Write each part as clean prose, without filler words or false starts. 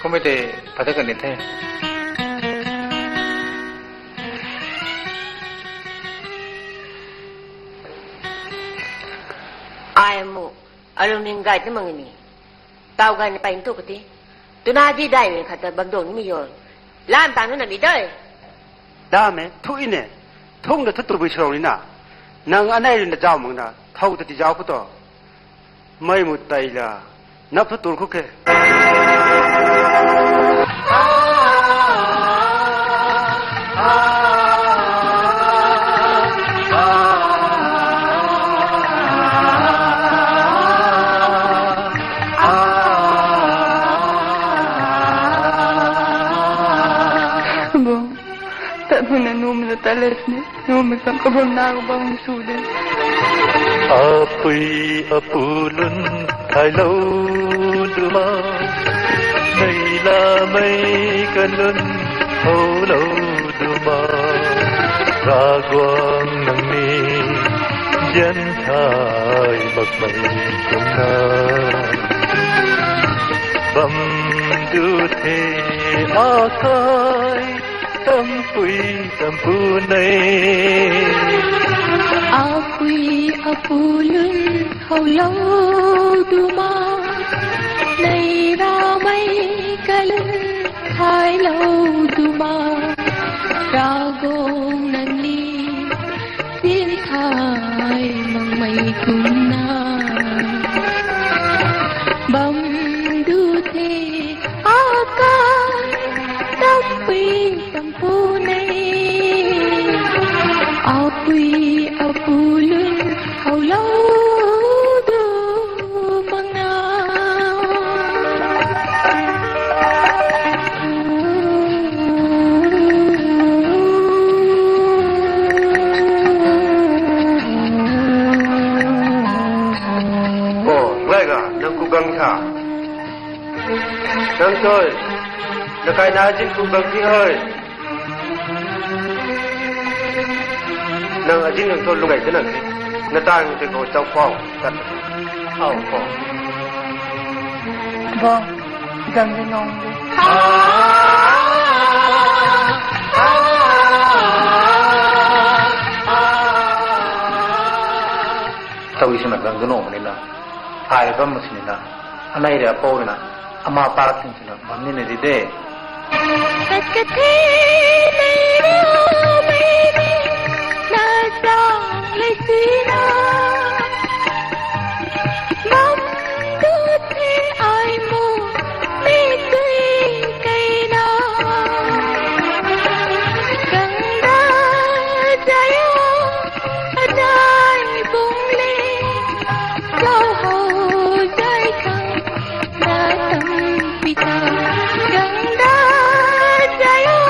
ก็ไม่ได้พัฒนากันนิดแท้ไอ้หมูอารมณ์นิ่งไก่ที่มึงนี่เต่ากันไปตัวกันทีตัวน่าจีได้เนี่ยขัดแต่บังโดนไม่ยอมล้านตังค์นั่นไม่ได้ได้ไหมทุกอินเนี่ยทุ่งเดือดทุกตัวไปเช่านี่นะนางอันไหนเรื่องเจ้ามึงนะเท่าที่เจ้าก็ต่อไม่หมดใจละนับทุกตัวคุกแค่Talesne, no me kan kabang nakabang sudan. Apoy apulun thailaw duma, naila may kalun holaw duma, ragwang nang ni diyan thai magmay kumna, bam du the akay. Tampui tampunay Apoy apulun holaw duma Nairamay kalun thailaw duma Ragong nani din thai mang may kumna Bam du the akay Tampui Apoy apulun holaw dumanga Oh, wega nang kubang tha nang toy nakai najin kubang thi hơi nang ajin nang to lugai tenang na tang te ko chau phong tat au phong Vâng, dần lên nông đi tàu isna gang gano manila ai bam masinina anai re apaurina ama parakin sina banne ne dide Katkate nairamay nasang lesina Bam du the ai mo mi tui kay na Ganda jayo ajay bung le Sao ho jay kang na tam pita Ganda jayo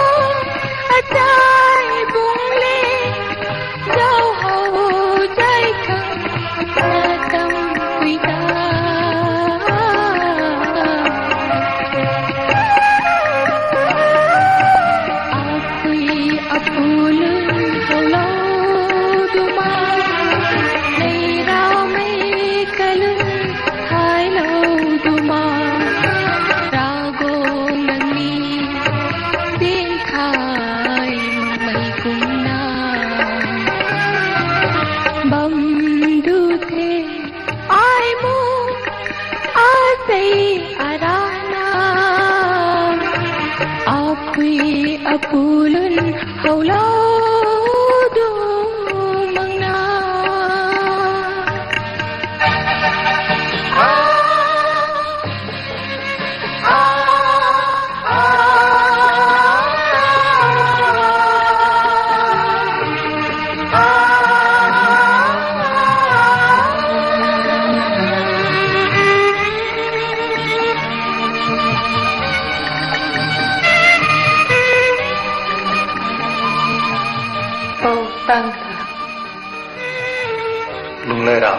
ajay bung le Sao ho jay kang na tam pita Apoy apulun holaw duma Nairamay kalun thailaw duma Ragong nani din thai may kumna Bam du the ai mo asay arana Apoy apulun holaw dumanga lung le ra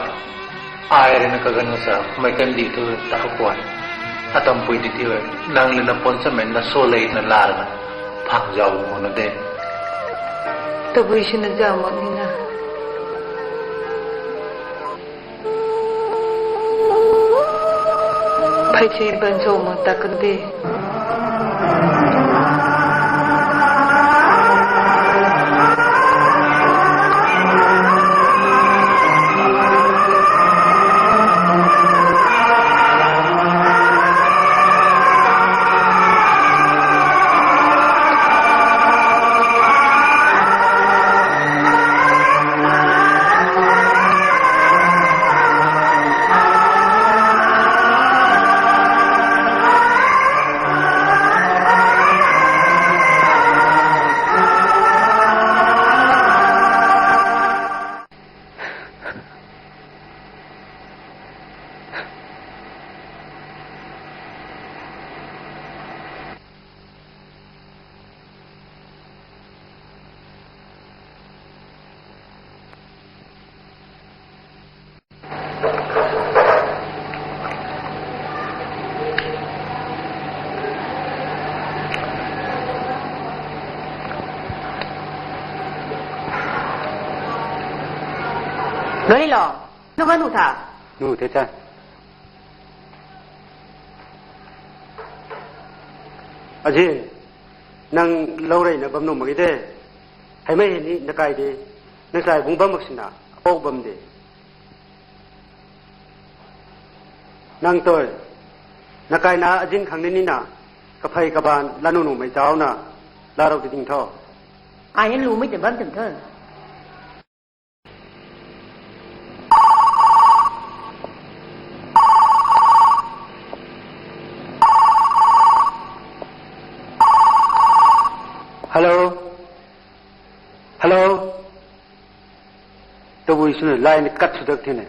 ai re na kagan sa mai kan di tu ta kwan atam pui di ti nang le na pon sa men na so le na lar na phang jaw mo na de Tabu isin na jamak nina Paichi banjo mo takde. Nói lo, nó có nụ thả. Nụ thế cha. Aji, nang lâu rồi nó bấm nụ mà cái thế. Hay mấy ni nó cái đi, nó sai cũng bấm một xin à, bốc bấm đi. Nang tôi, nó cái na ajin khang ni na, cái phai cái bàn, là nụ mày cháu na, là đâu cái tiếng thọ. Ai nên lù mới tìm bấm tìm thơ. Hello, hello. Tôi vui xin line cắt xuống được thế này.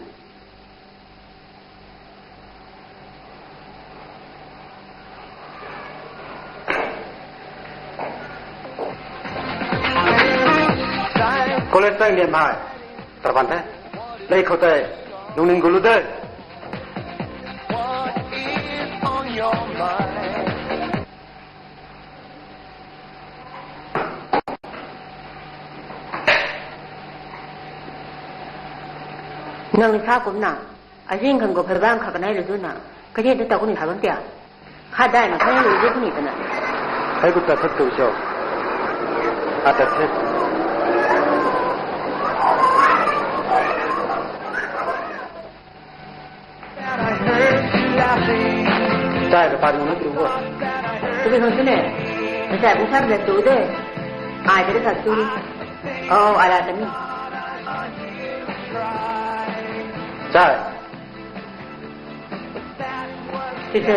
Cô lên tay niệm hai, tập văn thế. Lấy khẩu tay, nung ninh gulu đây. Nang sa cũng na, ajin kan go perban ka kanai lu na, ka je da ta ku ni ha ban tia. Ha dai na kanai lu je ku ni ta na. Hai ku ta thất cầu cho. À ta thế. Sai cái bàn nó chịu quá. Tu bi hon ne. Ta sa bu sa da tu de. Ai da sa tu. Oh, ala ta ni. Sai. Kita.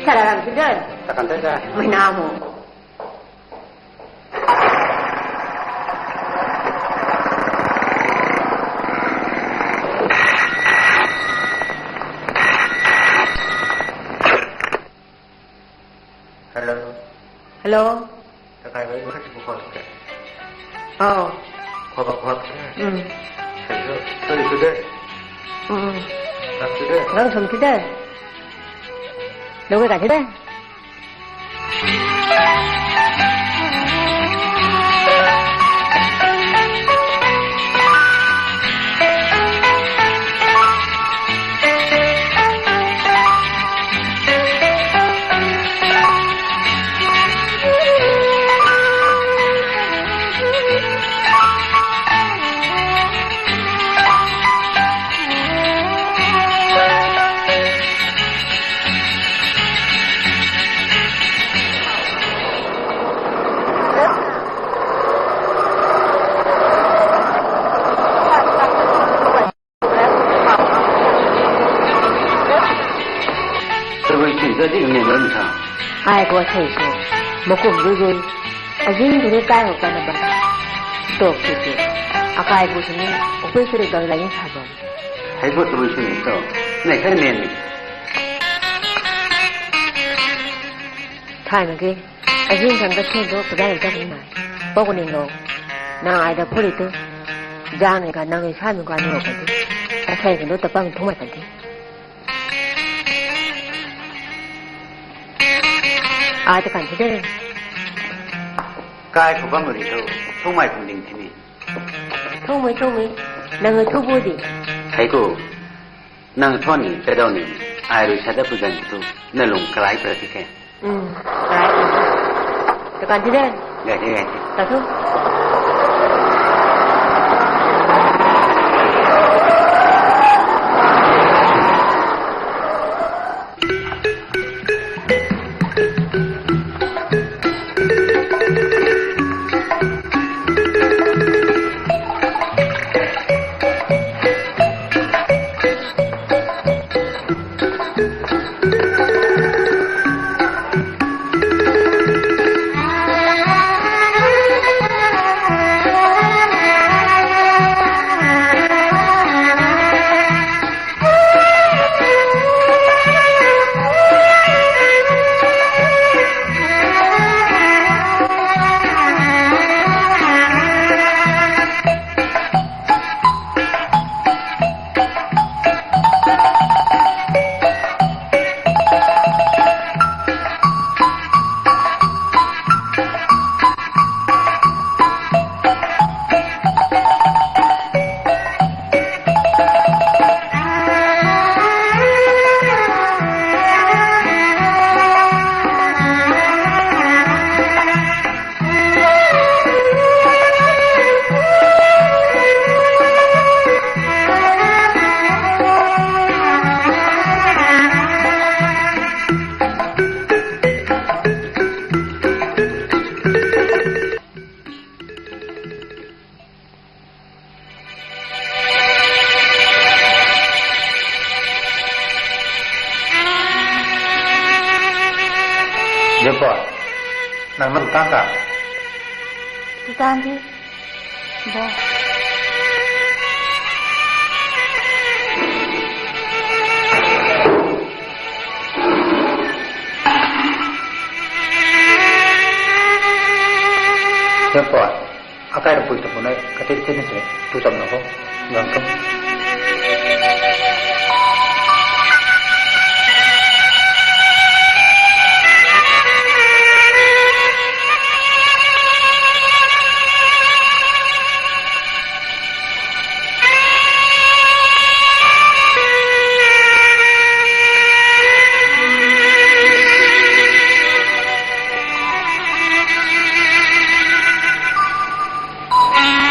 Cara làm kita. Takkan thế ra. Mai na mo. Hello. Hello. Ta kai với khách của con kìa. Oh. Khoa học. Thầy rồi. Tôi đi đây. Đặt tới đây. Nang sum kita. Đâu cái cả thế. Ai có thể số mà cùng rồi ajin thì ta học cái nào tốt chứ akai bu sini opoi sere dal lain sabo Hai buat terus ini so này cái này thay mà cái ajin thằng cái chuyện đó cái này cái này bao nhiêu lâu na ai đã phơi được ra này cái năng cái sao mình quan nhiều cái cái thay cái đó tập bằng thông mạch cái ai ta cảnh thế đấy cái của băng người đâu thông mạch cũng định thế này thông mấy là người thu vui đi thấy cô nàng thon này cái đâu này ai rồi sẽ đáp ứng tu nên lòng cái phải thì cái cái tekan tidak gak satu Jempol, nang mentang tak? Tadi, dah. Jempol, akai ada pun tak nak katil sini sini, tu sama nak ngangkem.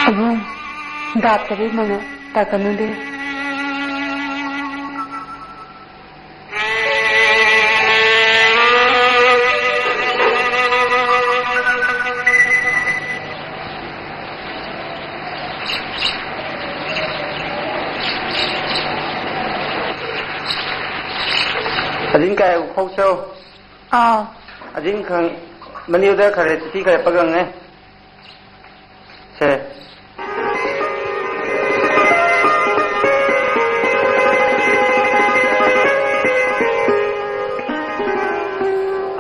Abang, dah tapi mana tak kena deh. Adin kai khâu sâu Adin khang mani udah kare sisi kare pegang se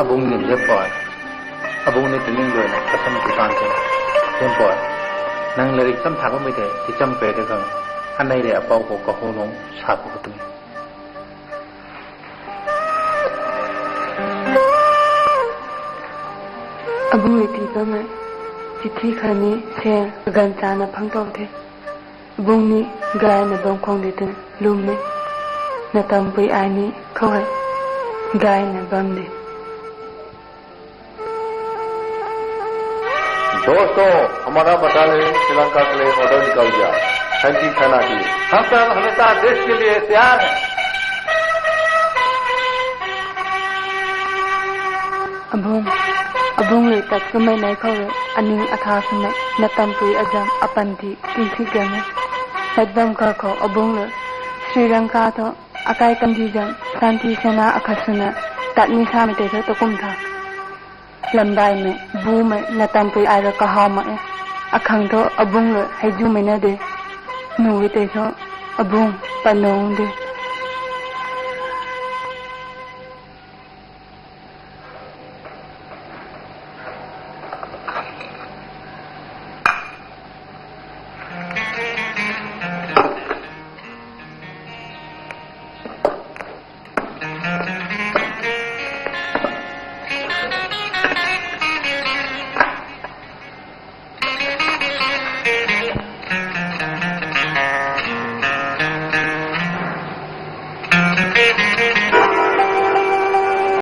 Abung ni Jempol, abung ni teling doi nak kasam tuan je. Jempol, nang lirik sam thakไม่ได้ที่จำเป็นได้กันอันไหนได้เอาko ko honong sa ko tu. Abang itu kan, cici kami saya ganti na pangkau deh. Abang ni gaya na bangkong deh lum ni, na tampui ani kau hai gaya na bam deh. दोस्तों हमारा बटालियन श्रीलंका के लिए ऑर्डर निकाल गया शांति सेना की हम सब हमेशा देश के लिए तैयार हैं Abang le tak semai naik kau aning atas semai na tampui ajam apanti tinggi gana. Sedang kau abang le Sri Lanka tu akai kandi jam Santi Sena akasana tak ni sama tu kum tha. Lambai me bu me na tampui air kahama akhang tu abang le haju me na de. Nuwi tu abang panong de.